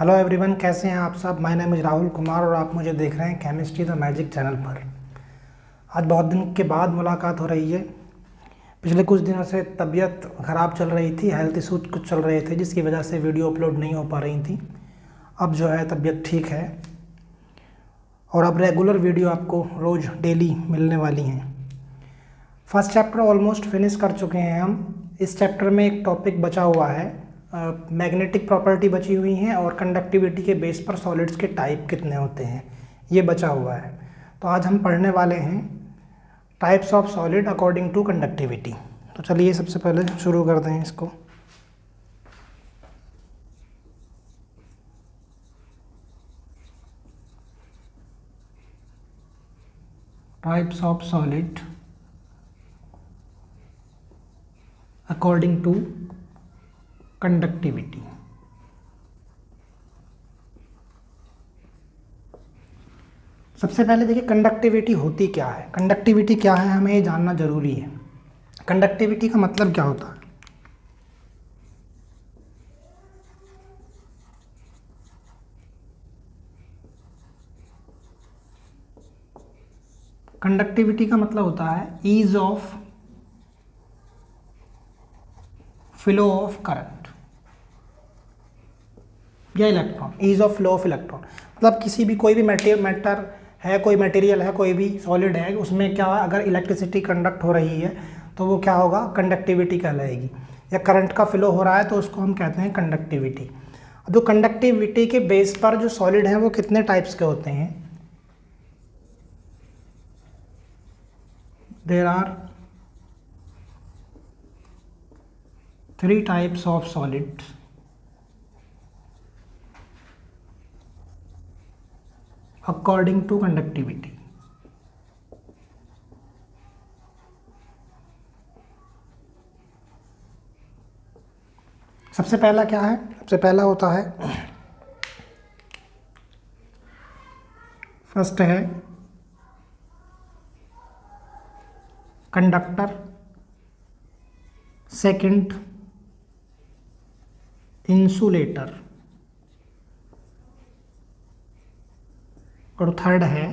Hello everyone, कैसे हैं आप सब। My name is Rahul Kumar और आप मुझे देख रहे हैं केमिस्ट्री द मैजिक चैनल पर। आज बहुत दिन के बाद मुलाकात हो रही है। पिछले कुछ दिनों से तबीयत ख़राब चल रही थी, हेल्थ इशूज कुछ चल रहे थे जिसकी वजह से वीडियो अपलोड नहीं हो पा रही थी। अब जो है तबीयत ठीक है और अब रेगुलर वीडियो आपको रोज़ डेली मिलने वाली हैं। फर्स्ट चैप्टर ऑलमोस्ट फिनिश कर चुके हैं हम। इस चैप्टर में एक टॉपिक बचा हुआ है, मैग्नेटिक प्रॉपर्टी बची हुई हैं और कंडक्टिविटी के बेस पर सॉलिड्स के टाइप कितने होते हैं, ये बचा हुआ है। तो आज हम पढ़ने वाले हैं types of solid according to conductivity. तो चलिए सबसे पहले शुरू कर दें इसको। Types of solid according to conductivity. सबसे पहले देखिए कंडक्टिविटी होती क्या है। कंडक्टिविटी क्या है हमें ये जानना जरूरी है। कंडक्टिविटी का मतलब क्या होता है। कंडक्टिविटी का मतलब होता है ease of flow of current या electron. Ease of flow of electron मतलब किसी भी कोई भी मैटर है, कोई मटेरियल है, कोई भी सॉलिड है, उसमें क्या अगर इलेक्ट्रिसिटी कंडक्ट हो रही है तो वो क्या होगा, कंडक्टिविटी कहलाएगी। या करंट का फ्लो हो रहा है तो उसको हम कहते हैं कंडक्टिविटी। तो कंडक्टिविटी के बेस पर जो सॉलिड हैं वो कितने टाइप्स के होते हैं। There are 3 types of solids according to conductivity. सबसे पहला क्या है, सबसे पहला होता है, फर्स्ट है कंडक्टर, सेकंड इंसुलेटर और थर्ड है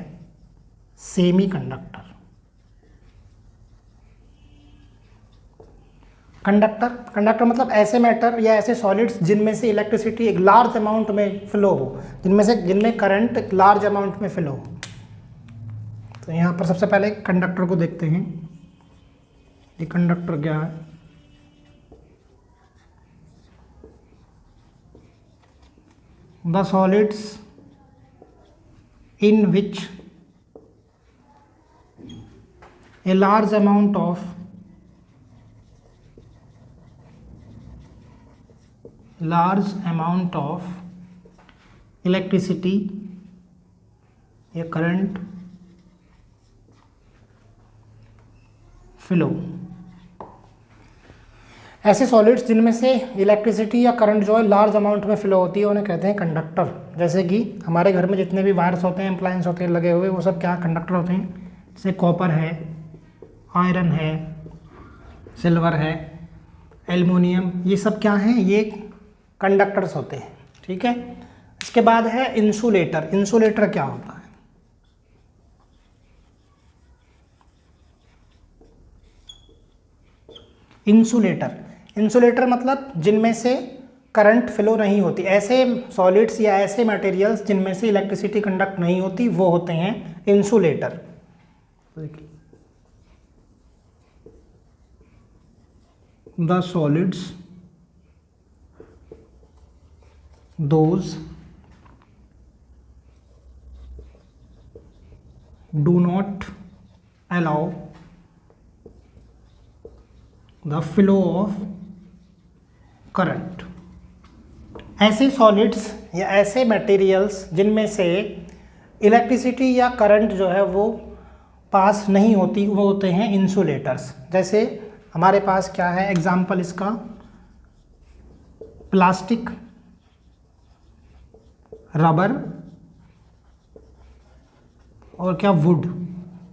सेमी कंडक्टर। कंडक्टर मतलब ऐसे मैटर या ऐसे सॉलिड्स जिनमें से इलेक्ट्रिसिटी एक लार्ज अमाउंट में फ्लो हो, जिनमें करंट एक लार्ज अमाउंट में फ्लो हो। तो यहाँ पर सबसे पहले कंडक्टर को देखते हैं। ये कंडक्टर क्या है, the solids in which a large amount of electricity या current flow। ऐसे सॉलिड्स जिनमें से इलेक्ट्रिसिटी या करंट जो है लार्ज अमाउंट में फ्लो होती है उन्हें कहते हैं कंडक्टर। जैसे कि हमारे घर में जितने भी वायर्स होते हैं, अप्लायंस होते हैं लगे हुए, वो सब क्या कंडक्टर होते हैं। जैसे कॉपर है, आयरन है, सिल्वर है, एल्युमिनियम, ये सब क्या हैं, ये कंडक्टर्स होते हैं। ठीक है। इसके बाद है इंसुलेटर। इंसुलेटर क्या होता है, इंसुलेटर मतलब जिनमें से करंट फ्लो नहीं होती, ऐसे सॉलिड्स या ऐसे मटेरियल्स जिनमें से इलेक्ट्रिसिटी कंडक्ट नहीं होती, वो होते हैं insulator. The solids those do not allow the flow of current. ऐसे सॉलिड्स या ऐसे मटेरियल्स जिनमें से इलेक्ट्रिसिटी या करंट जो है वो पास नहीं होती, वो होते हैं इंसुलेटर्स। जैसे हमारे पास क्या है एग्जाम्पल इसका, प्लास्टिक, रबर और क्या वुड,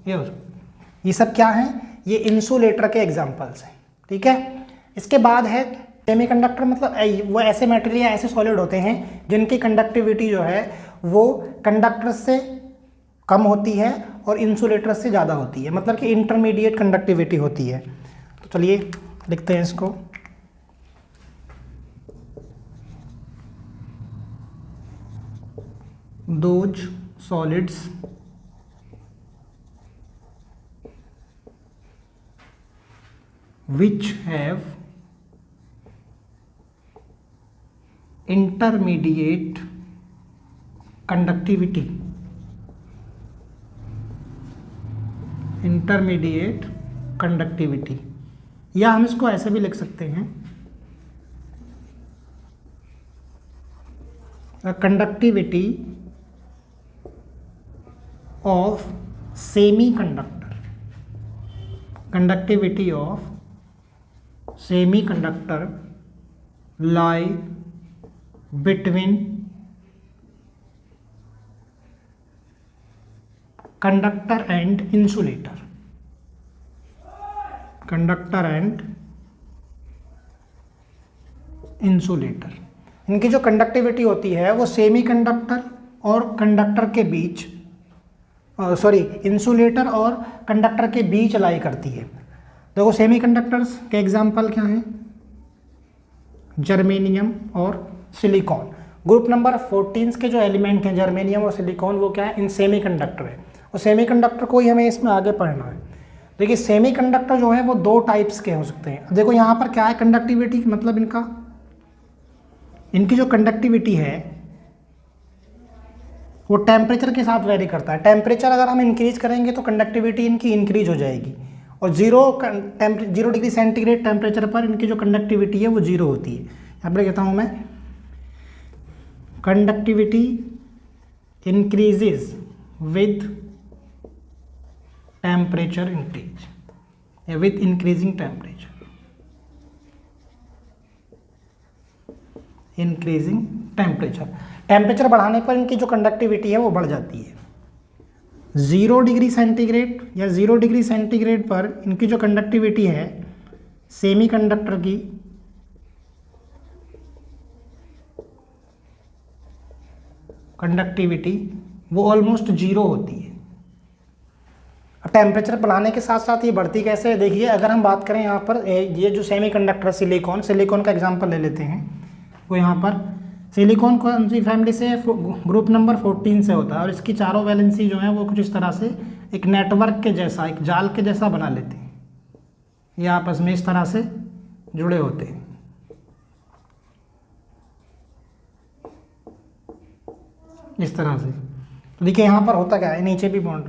ये सब क्या हैं, ये इंसुलेटर के एग्जाम्पल्स हैं। ठीक है। इसके बाद है सेमीकंडक्टर मतलब वो ऐसे मटेरियल या ऐसे सॉलिड होते हैं जिनकी कंडक्टिविटी जो है वो कंडक्टर से कम होती है और इंसुलेटर से ज़्यादा होती है, मतलब कि इंटरमीडिएट कंडक्टिविटी होती है। तो चलिए लिखते हैं इसको। Those solids which have intermediate conductivity, intermediate conductivity, या हम इसको ऐसे भी लिख सकते हैं, conductivity of semi conductor, conductivity of semiconductor lie between conductor and insulator, conductor and insulator। इनकी जो कंडक्टिविटी होती है वो सेमी कंडक्टर और कंडक्टर के बीच इंसुलेटर और कंडक्टर के बीच लाई करती है। देखो सेमीकंडक्टर्स के एग्जाम्पल क्या हैं, जर्मेनियम और सिलिकॉन। ग्रुप नंबर 14 के जो एलिमेंट हैं जर्मेनियम और सिलिकॉन वो क्या है, इन सेमीकंडक्टर है, और सेमीकंडक्टर को ही हमें इसमें आगे पढ़ना है। देखिए सेमीकंडक्टर जो है वो दो टाइप्स के हो सकते हैं। देखो यहाँ पर क्या है, कंडक्टिविटी मतलब इनकी जो कंडक्टिविटी है वो टेम्परेचर के साथ वेरी करता है। टेम्परेचर अगर हम इंक्रीज करेंगे तो कंडक्टिविटी इनकी इंक्रीज हो जाएगी, और 0 डिग्री सेंटीग्रेड टेम्परेचर पर इनकी जो कंडक्टिविटी है वो 0 होती है। यहाँ पर कहता हूँ मैं, conductivity increases with temperature increase या with increasing temperature, increasing temperature बढ़ाने पर इनकी जो कंडक्टिविटी है वो बढ़ जाती है। 0 डिग्री सेंटीग्रेड या 0 डिग्री सेंटीग्रेड पर इनकी जो कंडक्टिविटी है सेमीकंडक्टर की कंडक्टिविटी वो ऑलमोस्ट 0 होती है। अब टेम्परेचर बढ़ाने के साथ साथ ये बढ़ती कैसे है, देखिए अगर हम बात करें यहाँ पर ये जो सेमीकंडक्टर सिलिकॉन का एग्जांपल ले लेते हैं। वो यहाँ पर सिलिकॉन कौन सी फैमिली से, ग्रुप नंबर 14 से होता है, और इसकी चारों वैलेंसी जो है वो कुछ इस तरह से एक नेटवर्क के जैसा, एक जाल के जैसा बना लेते हैं, ये आपस में इस तरह से जुड़े होते हैं। इस तरह से तो देखिए यहाँ पर होता क्या है, नीचे भी बॉन्ड,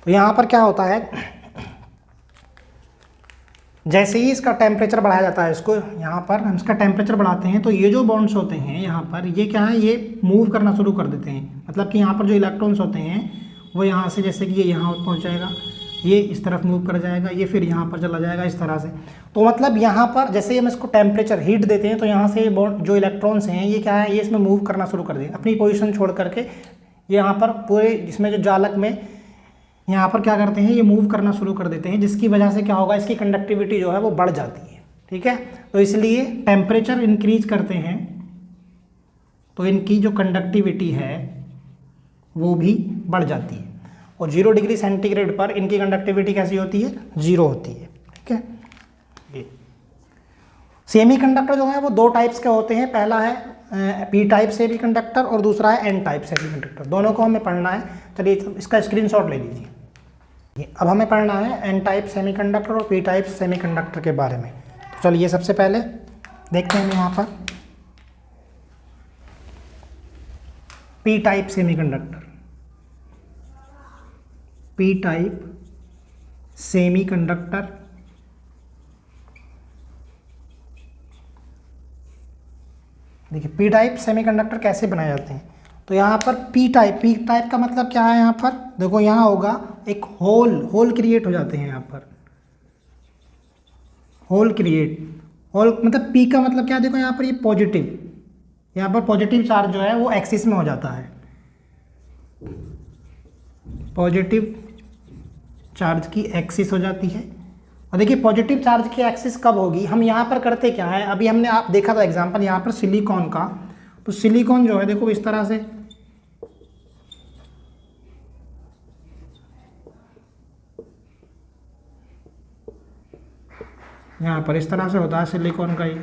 तो यहाँ पर क्या होता है, जैसे ही इसका टेम्परेचर बढ़ाया जाता है, इसको यहाँ पर हम इसका टेम्परेचर बढ़ाते हैं तो ये जो बॉन्ड्स होते हैं यहाँ पर, ये क्या है, ये मूव करना शुरू कर देते हैं। मतलब कि यहाँ पर जो इलेक्ट्रॉन्स होते हैं वो यहाँ से, जैसे कि ये यहाँ पहुँच जाएगा, ये इस तरफ मूव कर जाएगा, ये फिर यहाँ पर चला जाएगा इस तरह से। तो मतलब यहाँ पर जैसे हम इसको टेम्परेचर हीट देते हैं तो यहाँ से बॉन्ड जो इलेक्ट्रॉन्स हैं ये क्या है, ये इसमें मूव करना शुरू कर देंगे अपनी पोजीशन छोड़ करके। यहाँ पर पूरे इसमें जो जालक में यहाँ पर क्या करते हैं, ये मूव करना शुरू कर देते हैं, जिसकी वजह से क्या होगा, इसकी कंडक्टिविटी जो है वो बढ़ जाती है। ठीक है, तो इसलिए टेम्परेचर इंक्रीज करते हैं तो इनकी जो कंडक्टिविटी है वो भी बढ़ जाती है, और 0 डिग्री सेंटीग्रेड पर इनकी कंडक्टिविटी कैसी होती है, 0 होती है। ठीक है, सेमीकंडक्टर जो है वो दो टाइप्स के होते हैं, पहला है पी टाइप सेमीकंडक्टर और दूसरा है एन टाइप सेमीकंडक्टर। दोनों को हमें पढ़ना है। चलिए इसका स्क्रीनशॉट ले लीजिए। अब हमें पढ़ना है एन टाइप सेमीकंडक्टर और पी टाइप सेमीकंडक्टर के बारे में। तो चलिए सबसे पहले देखते हैं यहाँ पर P type semiconductor. P type semiconductor देखिए पी टाइप सेमीकंडक्टर कैसे बनाए जाते हैं। तो यहाँ पर पी टाइप का मतलब क्या है, यहाँ पर देखो यहाँ होगा एक होल क्रिएट हो जाते हैं। यहाँ पर होल मतलब पी का मतलब क्या है, देखो यहाँ पर ये पॉजिटिव, यहाँ पर पॉजिटिव चार्ज जो है वो एक्सिस में हो जाता है। पॉजिटिव चार्ज की एक्सिस हो जाती है और देखिए पॉजिटिव चार्ज की एक्सिस कब होगी, हम यहाँ पर करते क्या है, अभी हमने आप देखा था एग्जांपल यहाँ पर सिलिकॉन का, तो सिलिकॉन जो है देखो इस तरह से यहाँ पर इस तरह से होता है सिलिकॉन का ये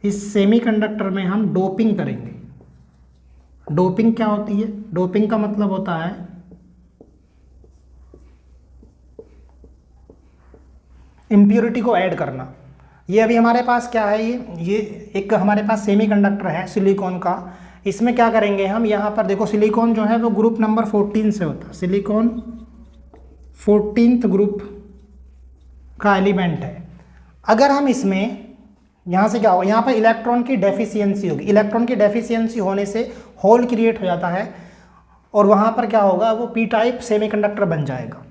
इस सेमीकंडक्टर में हम डोपिंग करेंगे। डोपिंग क्या होती है, डोपिंग का मतलब होता है इम्प्योरिटी को ऐड करना। ये अभी हमारे पास क्या है, ये एक हमारे पास सेमीकंडक्टर है सिलिकॉन का, इसमें क्या करेंगे हम, यहाँ पर देखो सिलिकॉन जो है वो ग्रुप नंबर 14 से होता है, सिलिकॉन 14th ग्रुप का एलिमेंट है। अगर हम इसमें यहाँ से क्या होगा, यहाँ पर इलेक्ट्रॉन की डेफिशिएंसी होगी, इलेक्ट्रॉन की डेफिशिएंसी होने से होल क्रिएट हो जाता है और वहाँ पर क्या होगा, वो पी टाइप सेमीकंडक्टर बन जाएगा।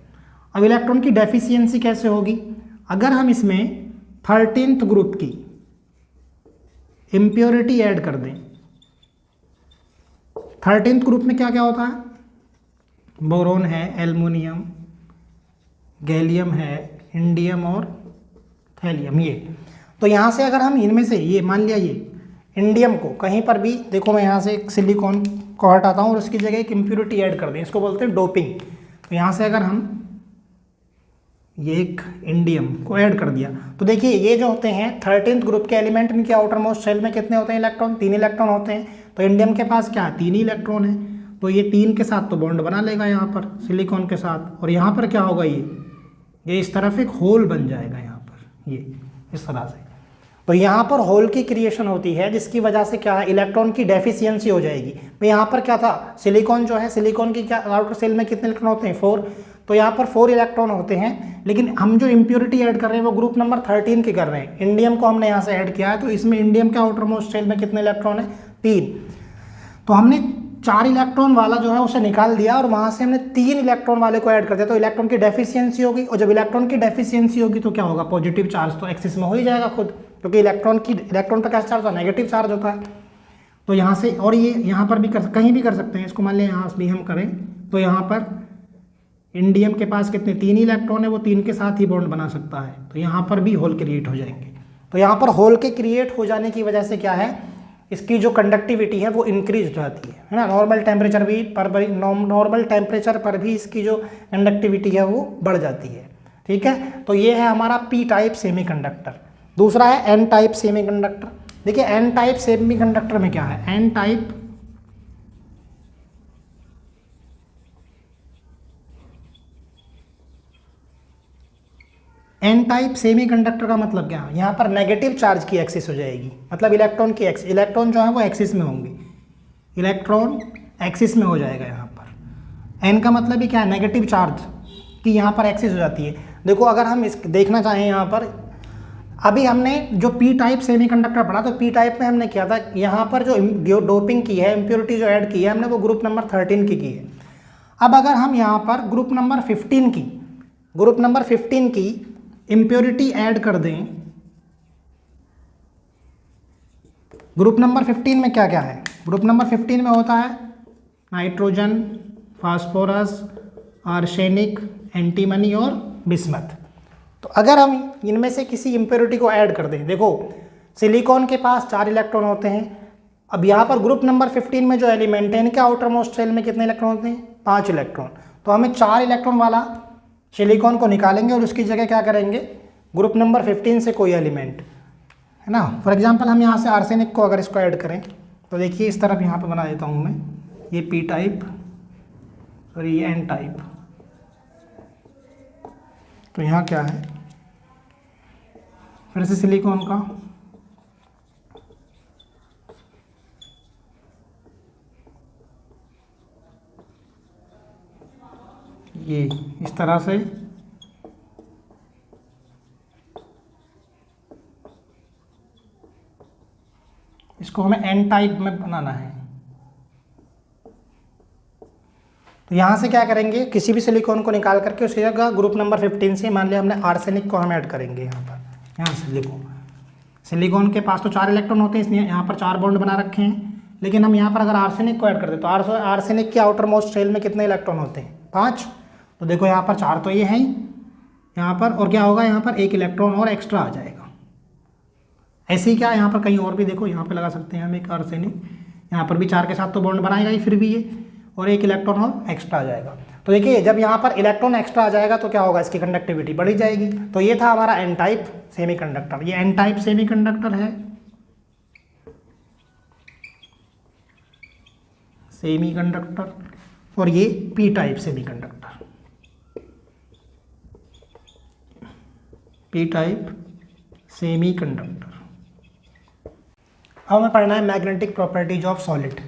अब इलेक्ट्रॉन की डेफिशिएंसी कैसे होगी, अगर हम इसमें 13th ग्रुप की इम्प्योरिटी ऐड कर दें, 13th ग्रुप में क्या क्या होता है, बोरोन है, एल्युमिनियम, गैलियम है, इंडियम और थैलियम। ये तो यहाँ से अगर हम इनमें से ये मान लिया ये इंडियम को कहीं पर भी देखो, मैं यहाँ से एक सिलिकॉन को हटाता हूँ और उसकी जगह एक इम्प्योरिटी ऐड कर दें, इसको बोलते हैं डोपिंग। तो यहाँ से अगर हम ये एक इंडियम को ऐड कर दिया तो देखिए ये जो होते हैं 13th ग्रुप के एलिमेंट, इनके आउटर मोस्ट शेल में कितने होते हैं इलेक्ट्रॉन, 3 इलेक्ट्रॉन होते हैं। तो इंडियम के पास क्या है, 3 ही इलेक्ट्रॉन है, तो ये 3 के साथ तो बॉन्ड बना लेगा यहाँ पर सिलिकॉन के साथ, और यहाँ पर क्या होगा, ये इस तरफ एक होल बन जाएगा यहाँ पर, ये इस तरह से। तो यहाँ पर होल की क्रिएशन होती है जिसकी वजह से क्या है, इलेक्ट्रॉन की डेफिशिएंसी हो जाएगी। तो यहाँ पर क्या था, सिलिकॉन जो है, सिलिकॉन की क्या आउटर सेल में कितने इलेक्ट्रॉन होते हैं, 4, तो यहाँ पर 4 इलेक्ट्रॉन होते हैं। लेकिन हम जो इम्प्योरिटी ऐड कर रहे हैं वो ग्रुप नंबर 13 की कर रहे हैं, इंडियम को हमने यहाँ से ऐड किया है, तो इसमें इंडियम के आउटर मोस्ट शेल में कितने इलेक्ट्रॉन है, 3। तो हमने 4 इलेक्ट्रॉन वाला जो है उसे निकाल दिया और वहाँ से हमने 3 इलेक्ट्रॉन वाले को ऐड कर दिया, तो इलेक्ट्रॉन की डेफिशिएंसी होगी, और जब इलेक्ट्रॉन की डेफिशिएंसी होगी तो क्या होगा, पॉजिटिव चार्ज तो एक्सिस में हो ही जाएगा खुद, क्योंकि इलेक्ट्रॉन पर कैसा चार्ज होता है, नेगेटिव चार्ज होता है। तो यहाँ से, और ये यहाँ पर भी कहीं भी कर सकते हैं इसको, मान लिया यहाँ भी हम करें तो यहाँ पर इंडियम के पास कितने, 3 ही इलेक्ट्रॉन है, वो 3 के साथ ही बॉन्ड बना सकता है, तो यहाँ पर भी होल क्रिएट हो जाएंगे। तो यहाँ पर होल के क्रिएट हो जाने की वजह से क्या है, इसकी जो कंडक्टिविटी है वो इंक्रीज हो जाती है ना, नॉर्मल टेम्परेचर पर भी इसकी जो कंडक्टिविटी है वो बढ़ जाती है। ठीक है, तो ये है हमारा पी टाइप सेमीकंडक्टर। दूसरा है एन टाइप सेमीकंडक्टर। देखिए एन टाइप सेमीकंडक्टर में क्या है, एन टाइप सेमीकंडक्टर का मतलब क्या है, यहाँ पर नेगेटिव चार्ज की एक्सिस हो जाएगी, मतलब इलेक्ट्रॉन की एक्सिस, इलेक्ट्रॉन जो है वो एक्सिस में होंगे, इलेक्ट्रॉन एक्सिस में हो जाएगा यहाँ पर। एन का मतलब ही क्या है, नेगेटिव चार्ज की यहाँ पर एक्सिस हो जाती है। देखो अगर हम इस देखना चाहें यहाँ पर, अभी हमने जो पी टाइप सेमीकंडक्टर पढ़ा, तो पी टाइप में हमने किया था, यहाँ पर जो डोपिंग की है, इम्प्योरिटी जो ऐड की है हमने, वो ग्रुप नंबर 13 की है। अब अगर हम यहाँ पर ग्रुप नंबर 15 की इम्प्योरिटी ऐड कर दें, ग्रुप नंबर 15 में क्या क्या है, ग्रुप नंबर 15 में होता है नाइट्रोजन, फास्फोरस, आर्सेनिक, एंटीमनी और बिस्मथ। तो अगर हम इनमें से किसी इम्प्योरिटी को ऐड कर दें, देखो सिलिकॉन के पास 4 इलेक्ट्रॉन होते हैं, अब यहाँ पर ग्रुप नंबर 15 में जो एलिमेंट है इनके आउटर मोस्ट शेल में कितने इलेक्ट्रॉन होते हैं, 5 इलेक्ट्रॉन। तो हमें 4 इलेक्ट्रॉन वाला सिलिकॉन को निकालेंगे और उसकी जगह क्या करेंगे, ग्रुप नंबर 15 से कोई एलिमेंट है ना, फॉर एग्जांपल हम यहाँ से आर्सेनिक को अगर इसको ऐड करें तो देखिए इस तरफ यहाँ पे बना देता हूँ मैं, ये पी टाइप और ये एन टाइप। तो यहाँ क्या है, फिर से सिलिकॉन का ये इस तरह से, इसको हमें एन टाइप में बनाना है। तो यहाँ से क्या करेंगे, किसी भी सिलिकॉन को निकाल करके उसकी जगह ग्रुप नंबर 15 से मान लिया हमने आर्सेनिक को हम ऐड करेंगे यहाँ पर। यहाँ से लिखो, सिलिकॉन के पास तो 4 इलेक्ट्रॉन होते हैं, इसलिए यहाँ पर 4 बॉन्ड बना रखे हैं, लेकिन हम यहाँ पर अगर आर्सेनिक को ऐड कर दें तो आर्सेनिक के आउटर मोस्ट शेल में कितने इलेक्ट्रॉन होते हैं? 5। तो देखो यहाँ पर 4 तो ये हैं ही यहाँ पर, और क्या होगा यहाँ पर 1 इलेक्ट्रॉन और एक्स्ट्रा आ जाएगा। ऐसे ही क्या यहाँ पर कहीं और भी देखो, यहाँ पर लगा सकते हैं हम एक आर्सेनिक, यहाँ पर भी 4 के साथ तो बॉन्ड बनाएगा ही फिर भी ये, और 1 इलेक्ट्रॉन और एक्स्ट्रा आ जाएगा। तो देखिए जब यहाँ पर इलेक्ट्रॉन एक्स्ट्रा आ जाएगा तो क्या होगा, इसकी कंडक्टिविटी बढ़ी जाएगी। तो ये था हमारा एन टाइप सेमीकंडक्टर। ये एन टाइप सेमीकंडक्टर है, सेमीकंडक्टर, और ये P type semiconductor, P type semiconductor. अब हमें पढ़ना है magnetic properties of solid.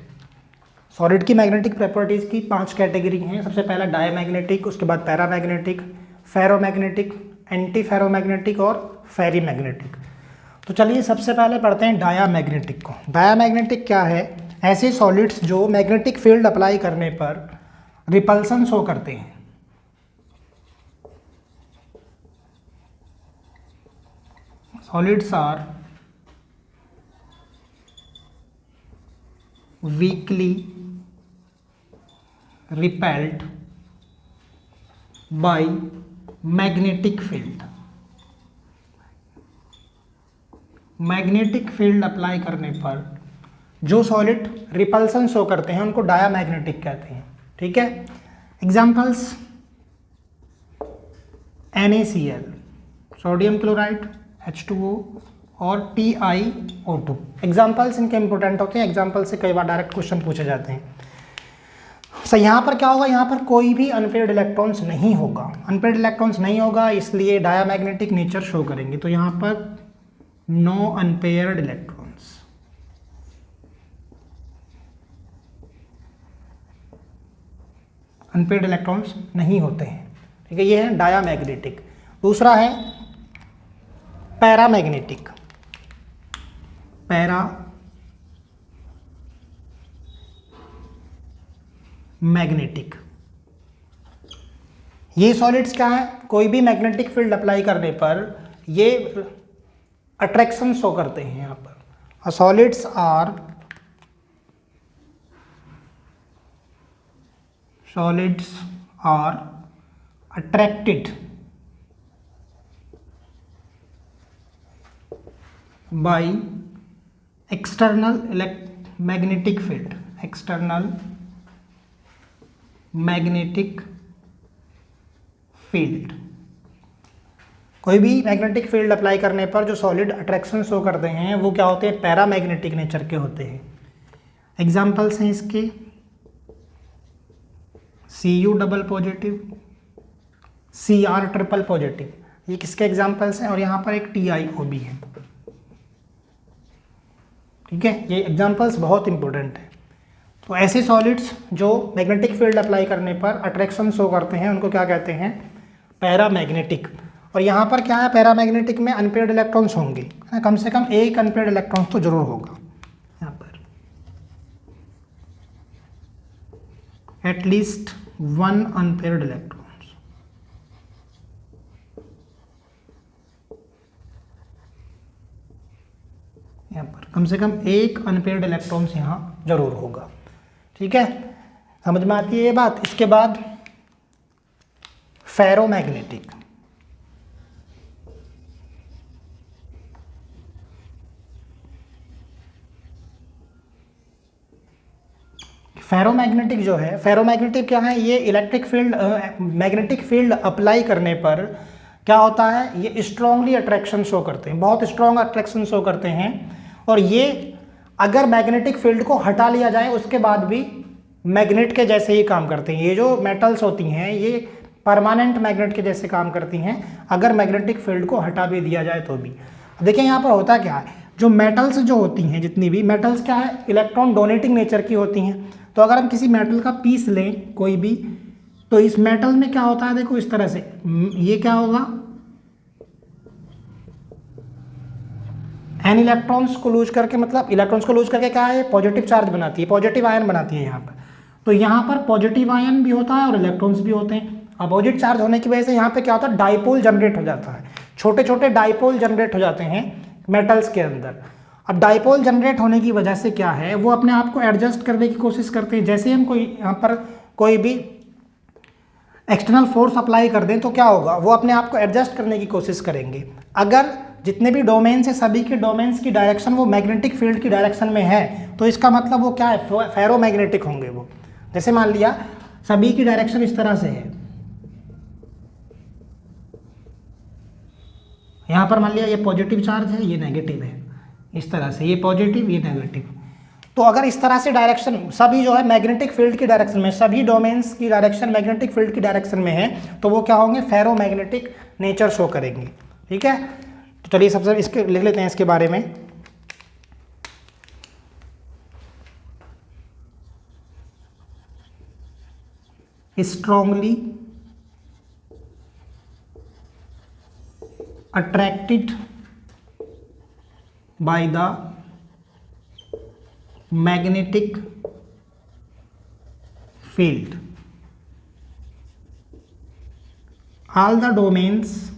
Solid की मैग्नेटिक प्रॉपर्टीज़ की 5 कैटेगरी हैं। सबसे पहला डायमैग्नेटिक, उसके बाद पैरामैग्नेटिक, फेरोमैग्नेटिक, एंटी फेरोमैग्नेटिक और फेरीमैग्नेटिक। तो चलिए सबसे पहले पढ़ते हैं डायमैग्नेटिक को। डायमैग्नेटिक क्या है? ऐसे सॉलिड्स जो मैग्नेटिक फील्ड अप्लाई करने पर रिपल्सन शो करते हैं। Solids are weakly repelled by magnetic field। Magnetic field apply करने पर जो सॉलिड रिपल्सन शो करते हैं उनको डायमैग्नेटिक कहते हैं। ठीक है, examples NaCl, sodium chloride, H2O और TiO2। एग्जाम्पल्स इनके इंपॉर्टेंट होते हैं, एग्जाम्पल से कई बार डायरेक्ट क्वेश्चन पूछे जाते हैं। सो यहाँ पर क्या होगा, यहाँ पर कोई भी अनपेयर्ड इलेक्ट्रॉन्स नहीं होगा। अनपेयर्ड इलेक्ट्रॉन्स नहीं होगा इसलिए डायमैग्नेटिक नेचर शो करेंगे। तो यहाँ पर no unpaired electrons. Unpaired electrons नहीं होते हैं। ठीक है, ये है डायमैग्नेटिक। दूसरा है पैरामैग्नेटिक। पैरामैग्नेटिक, ये सॉलिड्स क्या है, कोई भी मैग्नेटिक फील्ड अप्लाई करने पर ये अट्रैक्शन शो करते हैं। यहाँ पर solids are attracted by external magnetic field, external magnetic field। कोई भी मैग्नेटिक फील्ड अप्लाई करने पर जो सॉलिड अट्रैक्शन शो करते हैं वो क्या होते हैं, पैरामैग्नेटिक नेचर के होते हैं। एग्जाम्पल्स हैं इसके Cu double positive, Cr triple positive, ये किसके एग्जाम्पल्स हैं, और यहाँ पर एक TiO भी है। ठीक है, ये एग्जाम्पल्स बहुत इंपॉर्टेंट है। तो ऐसे सॉलिड्स जो मैग्नेटिक फील्ड अप्लाई करने पर अट्रैक्शन शो करते हैं उनको क्या कहते हैं, पैरामैग्नेटिक। और यहाँ पर क्या है, पैरामैग्नेटिक में अनपेयर्ड इलेक्ट्रॉन्स होंगे, कम से कम एक अनपेयर्ड इलेक्ट्रॉन्स तो जरूर होगा यहाँ पर, एटलीस्ट 1 अनपेयर्ड इलेक्ट्रॉन्स। यहाँ पर कम से कम एक अनपेयर्ड इलेक्ट्रॉन्स यहाँ जरूर होगा। ठीक है, समझ में आती है ये बात। इसके बाद फेरोमैग्नेटिक। फेरोमैग्नेटिक जो है, फेरोमैग्नेटिक क्या है, ये electric field magnetic field apply करने पर क्या होता है, ये स्ट्रांगली अट्रैक्शन शो करते हैं, बहुत स्ट्रांग अट्रैक्शन शो करते हैं। और ये अगर मैग्नेटिक फील्ड को हटा लिया जाए उसके बाद भी मैग्नेट के जैसे ही काम करते हैं। ये जो मेटल्स होती हैं ये परमानेंट मैग्नेट के जैसे काम करती हैं, अगर मैग्नेटिक फील्ड को हटा भी दिया जाए तो भी। देखिए यहाँ पर होता क्या है, जो मेटल्स जो होती हैं, जितनी भी मेटल्स क्या है, इलेक्ट्रॉन डोनेटिंग नेचर की होती हैं। तो अगर हम किसी मेटल का पीस लें कोई भी, तो इस मेटल में क्या होता है, देखो इस तरह से, ये क्या होगा, एन इलेक्ट्रॉन्स को लूज करके, मतलब इलेक्ट्रॉन्स को लूज करके क्या है, पॉजिटिव चार्ज बनाती है, पॉजिटिव आयन बनाती है यहाँ पर। तो यहाँ पर पॉजिटिव आयन भी होता है और इलेक्ट्रॉन्स भी होते हैं। अपोजिट चार्ज होने की वजह से यहाँ पे क्या होता है, डाइपोल जनरेट हो जाता है, छोटे छोटे डाइपोल जनरेट हो जाते हैं मेटल्स के अंदर। अब डाइपोल जनरेट होने की वजह से क्या है, वो अपने आप को एडजस्ट करने की कोशिश करते हैं। जैसे हम कोई यहाँ पर कोई भी एक्सटर्नल फोर्स अप्लाई कर दें तो क्या होगा, वो अपने आप को एडजस्ट करने की कोशिश करेंगे। अगर जितने भी डोमेन्स है सभी के डोमेन्स की डायरेक्शन वो मैग्नेटिक फील्ड की डायरेक्शन में है, तो इसका मतलब वो क्या है, फेरोमैग्नेटिक होंगे वो। जैसे मान लिया सभी की डायरेक्शन इस तरह से है, यहाँ पर मान लिया ये पॉजिटिव चार्ज है, ये नेगेटिव है, इस तरह से ये पॉजिटिव ये नेगेटिव। तो अगर इस तरह से डायरेक्शन सभी जो है मैग्नेटिक फील्ड की डायरेक्शन में, सभी डोमेन्स की डायरेक्शन मैग्नेटिक फील्ड की डायरेक्शन में है, तो वो क्या होंगे, फेरोमैग्नेटिक नेचर शो करेंगे। ठीक है, तो चलिए सबसे इसके लिख लेते हैं इसके बारे में। Strongly attracted by the magnetic field. All the domains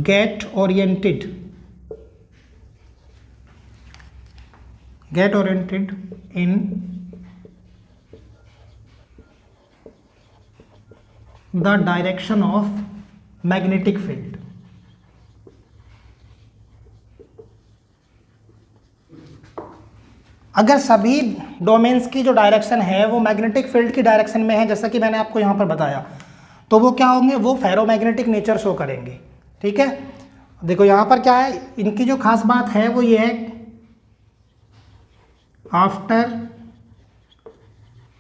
get oriented in the direction of magnetic field. अगर सभी डोमेन्स की जो डायरेक्शन है वो मैग्नेटिक फील्ड की डायरेक्शन में है, जैसा कि मैंने आपको यहाँ पर बताया, तो वो क्या होंगे, वो फेरोमैग्नेटिक नेचर शो करेंगे। ठीक है, देखो यहाँ पर क्या है, इनकी जो खास बात है वो ये है, after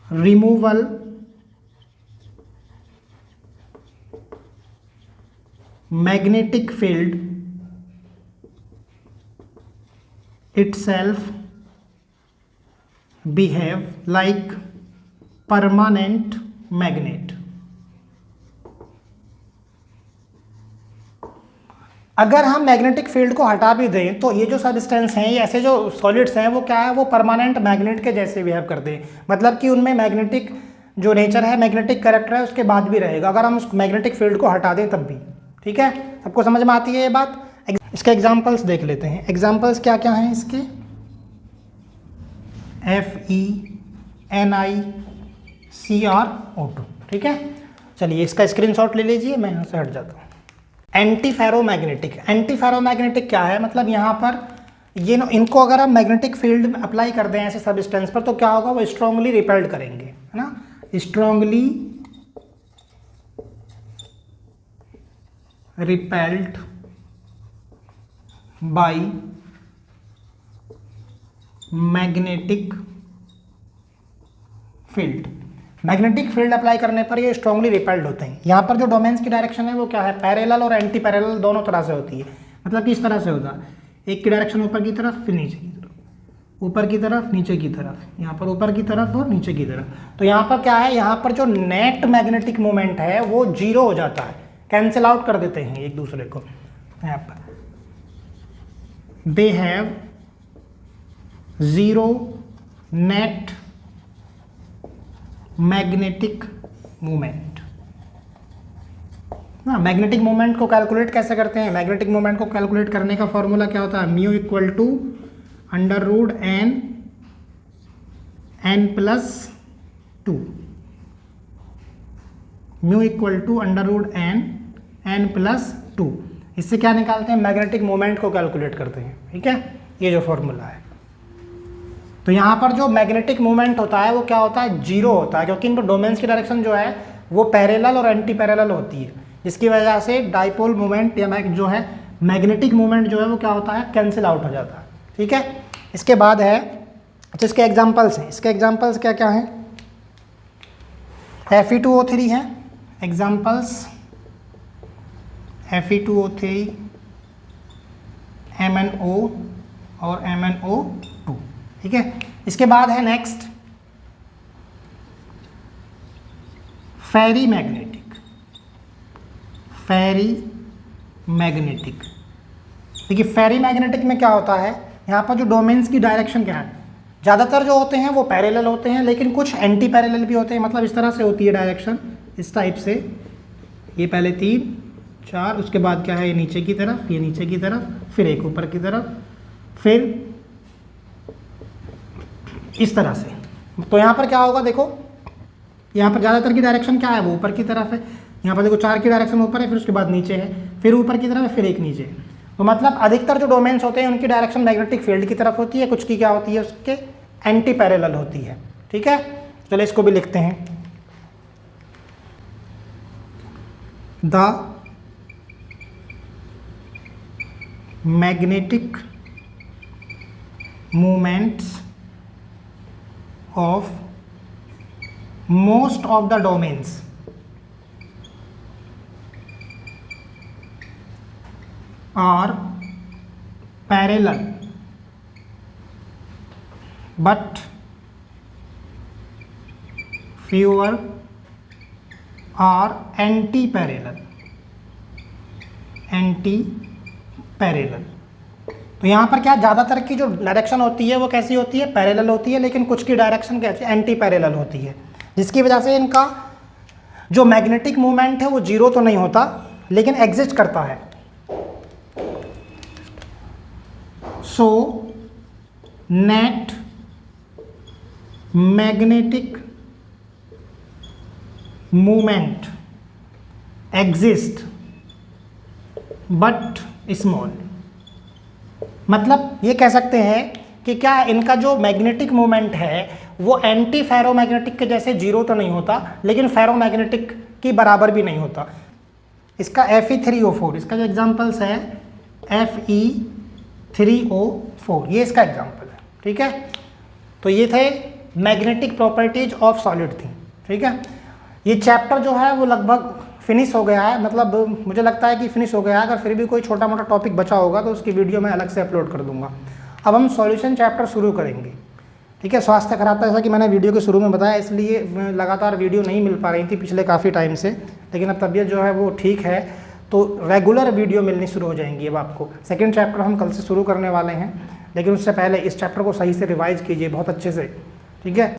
removal magnetic field itself behave like permanent magnet. अगर हम मैग्नेटिक फील्ड को हटा भी दें तो ये जो सब्सटेंस हैं, ये ऐसे जो सॉलिड्स हैं, वो क्या है, वो परमानेंट मैग्नेट के जैसे बिहेव करते हैं। मतलब कि उनमें मैग्नेटिक जो नेचर है, मैग्नेटिक कैरेक्टर है, उसके बाद भी रहेगा अगर हम उस मैग्नेटिक फील्ड को हटा दें तब भी। ठीक है, सबको समझ में आती है ये बात। इसके एग्जांपल्स देख लेते हैं। एग्जांपल्स क्या क्या हैं इसके, FeNiCrO2। ठीक है, चलिए इसका स्क्रीनशॉट ले लीजिए, मैं यहाँ से हट जाता हूँ। एंटी फेरोमैग्नेटिक, एंटी फेरोमैग्नेटिक क्या है, मतलब यहाँ पर ये इनको अगर हम मैग्नेटिक फील्ड में अप्लाई कर दें ऐसे सब्सटेंस पर, तो क्या होगा, वो स्ट्रांगली रिपेल्ड करेंगे, है ना, strongly repelled by magnetic field। Magnetic field apply करने पर ये स्ट्रांगली रिपेल्ड होते हैं। यहाँ पर जो डोमेन्स की डायरेक्शन है वो क्या है, पैरेलल और एंटी पैरेलल दोनों तरह से होती है। मतलब कि इस तरह से होता है, एक की डायरेक्शन ऊपर की तरफ फिर नीचे की तरफ, ऊपर की तरफ नीचे की तरफ, यहाँ पर ऊपर की तरफ और नीचे की तरफ। तो यहाँ पर क्या है, यहाँ पर जो नेट मैग्नेटिक मोमेंट है वो जीरो हो जाता है, कैंसिल आउट कर देते हैं एक दूसरे को। यहाँ पर they have zero net magnetic moment. हाँ, मैग्नेटिक मोमेंट को कैलकुलेट कैसे करते हैं, मैग्नेटिक मोमेंट को कैलकुलेट करने का फॉर्मूला क्या होता है, mu equal to under root n+2, mu equal to under root n+2। इससे क्या निकालते हैं, मैग्नेटिक मोमेंट को कैलकुलेट करते हैं। ठीक है, ये जो फॉर्मूला है। तो यहाँ पर जो मैग्नेटिक मोमेंट होता है वो क्या होता है, जीरो होता है, क्योंकि इन डोमेन्स की डायरेक्शन जो है वो पैरेलल और एंटी पैरेलल होती है, जिसकी वजह से डाइपोल मोमेंट या जो है मैग्नेटिक मोमेंट जो है वो क्या होता है, कैंसिल आउट हो जाता है। ठीक है, इसके बाद है, अच्छा इसके एग्जाम्पल्स हैं, इसके एग्जाम्पल्स क्या क्या हैं, Fe2O3 है एग्जाम्पल्स, Fe2O3, MnO और MnO2। ठीक है, इसके बाद है नेक्स्ट फेरी मैग्नेटिक, फेरी मैग्नेटिक। देखिए फेरी मैग्नेटिक में क्या होता है, यहाँ पर जो डोमेन्स की डायरेक्शन क्या है, ज़्यादातर जो होते हैं वो पैरेलल होते हैं, लेकिन कुछ एंटी पैरेलल भी होते हैं। मतलब इस तरह से होती है डायरेक्शन, इस टाइप से, ये पहले 3 4, उसके बाद क्या है, ये नीचे की तरफ, ये नीचे की तरफ, फिर एक ऊपर की तरफ, फिर इस तरह से। तो यहाँ पर क्या होगा, देखो यहाँ पर ज़्यादातर की डायरेक्शन क्या है, वो ऊपर की तरफ है। यहाँ पर देखो 4 की डायरेक्शन ऊपर है, फिर उसके बाद नीचे है, फिर ऊपर की तरफ है, फिर एक नीचे। तो मतलब अधिकतर जो डोमेन्स होते हैं उनकी डायरेक्शन मैग्नेटिक फील्ड की तरफ होती है, कुछ की क्या होती है, उसके एंटी पैरेलल होती है। ठीक है, चलो इसको भी लिखते हैं। The magnetic movements of most of the domains are parallel but fewer are anti-parallel। तो यहाँ पर क्या, ज़्यादातर की जो डायरेक्शन होती है वो कैसी होती है, पैरेलल होती है, लेकिन कुछ की डायरेक्शन कैसी, एंटी पैरेलल होती है, जिसकी वजह से इनका जो मैग्नेटिक मूवमेंट है वो जीरो तो नहीं होता, लेकिन एग्जिस्ट करता है। So net magnetic movement exist but small. मतलब ये कह सकते हैं कि क्या इनका जो मैग्नेटिक मूवमेंट है वो एंटी फेरोमैग्नेटिक के जैसे जीरो तो नहीं होता, लेकिन फेरोमैग्नेटिक की बराबर भी नहीं होता। इसका Fe3O4, इसका जो एग्जांपल्स है Fe3O4, ये इसका एग्जांपल है। ठीक है, तो ये थे मैग्नेटिक प्रॉपर्टीज ऑफ सॉलिड थी। ठीक है, ये चैप्टर जो है वो लगभग फिनिश हो गया है, मतलब मुझे लगता है कि फिनिश हो गया है। अगर फिर भी कोई छोटा मोटा टॉपिक बचा होगा तो उसकी वीडियो मैं अलग से अपलोड कर दूंगा। अब हम सॉल्यूशन चैप्टर शुरू करेंगे। ठीक है, स्वास्थ्य खराब था, जैसा कि मैंने वीडियो के शुरू में बताया, इसलिए लगातार वीडियो नहीं मिल पा रही थी पिछले काफ़ी टाइम से, लेकिन अब तबीयत जो है वो ठीक है, तो रेगुलर वीडियो मिलनी शुरू हो जाएंगी। अब आपको सेकेंड चैप्टर हम कल से शुरू करने वाले हैं, लेकिन उससे पहले इस चैप्टर को सही से रिवाइज कीजिए बहुत अच्छे से। ठीक है।